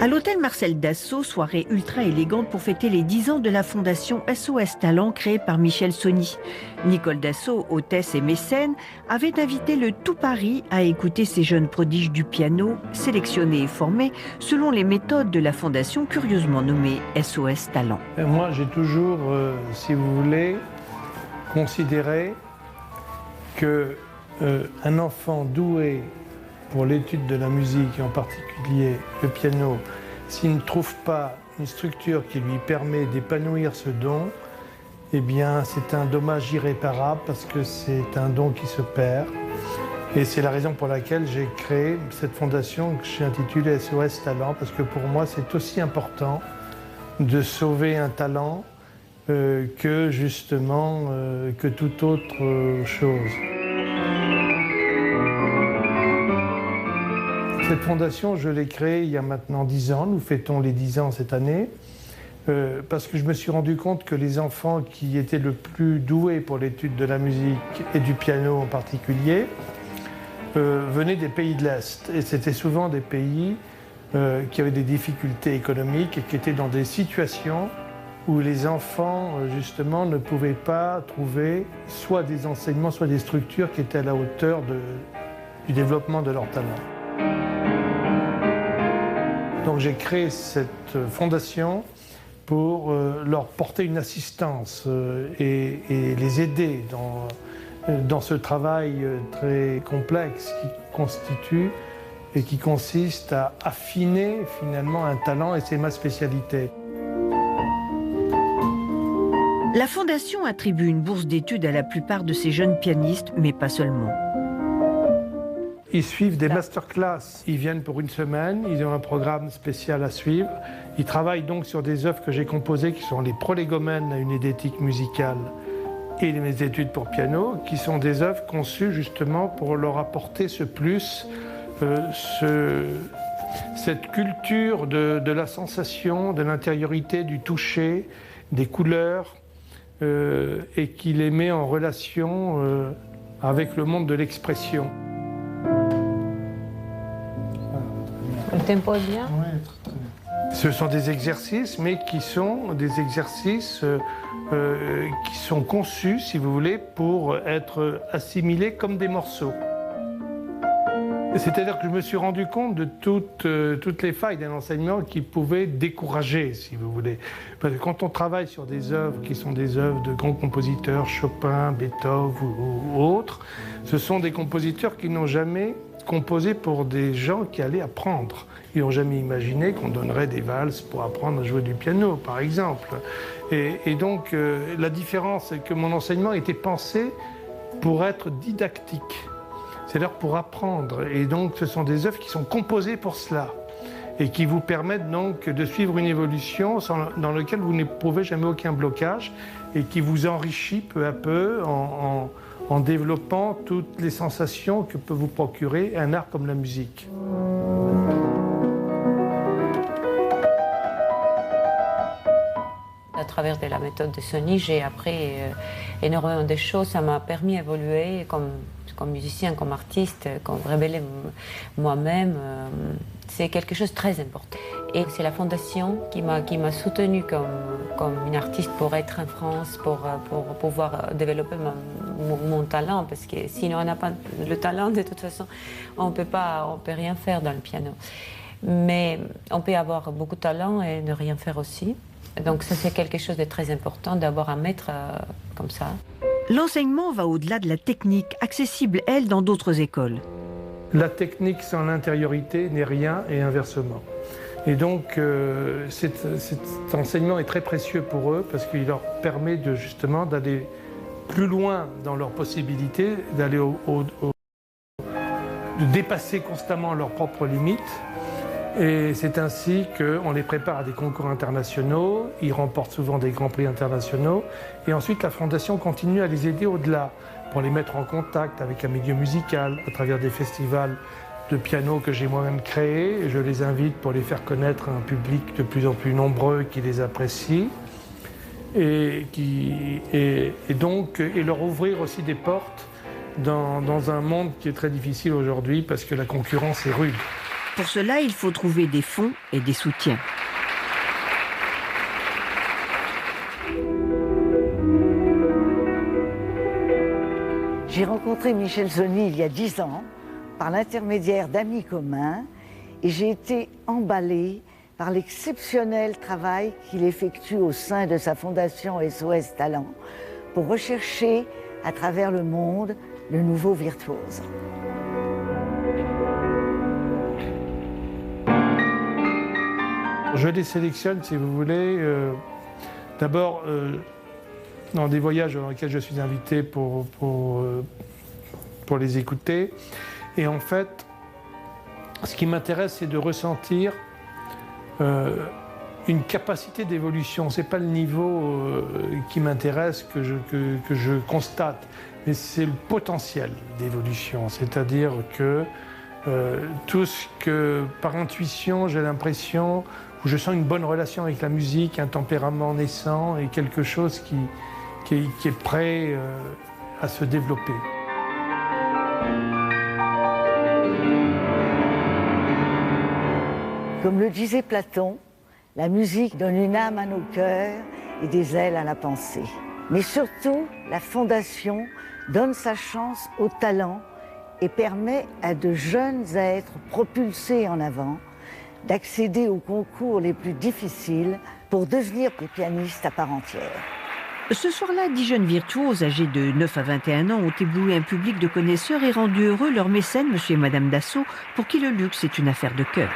À l'hôtel Marcel Dassault, soirée ultra élégante pour fêter les 10 ans de la fondation SOS Talent créée par Michel Sony. Nicole Dassault, hôtesse et mécène, avait invité le tout Paris à écouter ces jeunes prodiges du piano, sélectionnés et formés selon les méthodes de la fondation curieusement nommée SOS Talent. Moi, j'ai toujours, si vous voulez, considéré qu'un enfant doué pour l'étude de la musique, et en particulier le piano, s'il ne trouve pas une structure qui lui permet d'épanouir ce don, eh bien c'est un dommage irréparable parce que c'est un don qui se perd. Et c'est la raison pour laquelle j'ai créé cette fondation que j'ai intitulée SOS Talent, parce que pour moi c'est aussi important de sauver un talent que justement que toute autre chose. Cette fondation, je l'ai créée il y a maintenant 10 ans, nous fêtons les 10 ans cette année, parce que je me suis rendu compte que les enfants qui étaient le plus doués pour l'étude de la musique et du piano en particulier, venaient des pays de l'Est. Et c'était souvent des pays qui avaient des difficultés économiques et qui étaient dans des situations où les enfants, justement, ne pouvaient pas trouver soit des enseignements, soit des structures qui étaient à la hauteur du développement de leur talent. Donc j'ai créé cette fondation pour leur porter une assistance et les aider dans ce travail très complexe qui constitue et qui consiste à affiner finalement un talent, et c'est ma spécialité. La fondation attribue une bourse d'études à la plupart de ces jeunes pianistes, mais pas seulement. Ils suivent des masterclass, ils viennent pour une semaine, ils ont un programme spécial à suivre. Ils travaillent donc sur des œuvres que j'ai composées qui sont les prolégomènes à une édétique musicale et mes études pour piano, qui sont des œuvres conçues justement pour leur apporter ce plus, cette culture de la sensation, de l'intériorité, du toucher, des couleurs, et qui les met en relation avec le monde de l'expression. Le tempo est bien. Oui, très bien. Ce sont des exercices, mais qui sont des exercices qui sont conçus, si vous voulez, pour être assimilés comme des morceaux. C'est-à-dire que je me suis rendu compte de toutes les failles d'un enseignement qui pouvaient décourager, si vous voulez. Parce que quand on travaille sur des œuvres qui sont des œuvres de grands compositeurs, Chopin, Beethoven ou autres, ce sont des compositeurs qui n'ont jamais composé pour des gens qui allaient apprendre. Ils n'ont jamais imaginé qu'on donnerait des valses pour apprendre à jouer du piano, par exemple. Et donc, la différence, c'est que mon enseignement était pensé pour être didactique. C'est-à-dire pour apprendre. Et donc, ce sont des œuvres qui sont composées pour cela et qui vous permettent donc de suivre une évolution dans laquelle vous n'éprouvez jamais aucun blocage et qui vous enrichit peu à peu en développant toutes les sensations que peut vous procurer un art comme la musique. À travers de la méthode de Sony, j'ai appris énormément de choses. Ça m'a permis d'évoluer comme musicien, comme artiste, comme révéler moi-même. C'est quelque chose de très important. Et c'est la fondation qui m'a soutenue comme une artiste pour être en France, pour pouvoir développer mon talent, parce que sinon on n'a pas le talent, de toute façon, on peut rien faire dans le piano. Mais on peut avoir beaucoup de talent et ne rien faire aussi. Donc ça, c'est quelque chose de très important d'avoir un maître comme ça. L'enseignement va au-delà de la technique, accessible, elle, dans d'autres écoles. La technique sans l'intériorité n'est rien et inversement. Et donc cet enseignement est très précieux pour eux parce qu'il leur permet justement d'aller plus loin dans leurs possibilités, d'aller de dépasser constamment leurs propres limites. Et c'est ainsi qu'on les prépare à des concours internationaux, ils remportent souvent des grands prix internationaux, et ensuite la Fondation continue à les aider au-delà, pour les mettre en contact avec un milieu musical, à travers des festivals de piano que j'ai moi-même créés. Je les invite pour les faire connaître à un public de plus en plus nombreux qui les apprécie, et leur ouvrir aussi des portes dans un monde qui est très difficile aujourd'hui, parce que la concurrence est rude. Pour cela, il faut trouver des fonds et des soutiens. J'ai rencontré Michel Sony il y a 10 ans, par l'intermédiaire d'amis communs, et j'ai été emballée par l'exceptionnel travail qu'il effectue au sein de sa fondation SOS Talent pour rechercher à travers le monde le nouveau virtuose. Je les sélectionne, si vous voulez, d'abord dans des voyages dans lesquels je suis invité pour les écouter. Et en fait, ce qui m'intéresse, c'est de ressentir une capacité d'évolution. Ce n'est pas le niveau qui m'intéresse, que je constate, mais c'est le potentiel d'évolution. C'est-à-dire que tout ce que, par intuition, j'ai l'impression, où je sens une bonne relation avec la musique, un tempérament naissant et quelque chose qui est prêt à se développer. Comme le disait Platon, la musique donne une âme à nos cœurs et des ailes à la pensée. Mais surtout, la Fondation donne sa chance au talent et permet à de jeunes êtres propulsés en avant d'accéder aux concours les plus difficiles pour devenir des pianistes à part entière. Ce soir-là, 10 jeunes virtuoses âgés de 9 à 21 ans ont ébloui un public de connaisseurs et rendu heureux leur mécène, monsieur et madame Dassault, pour qui le luxe est une affaire de cœur.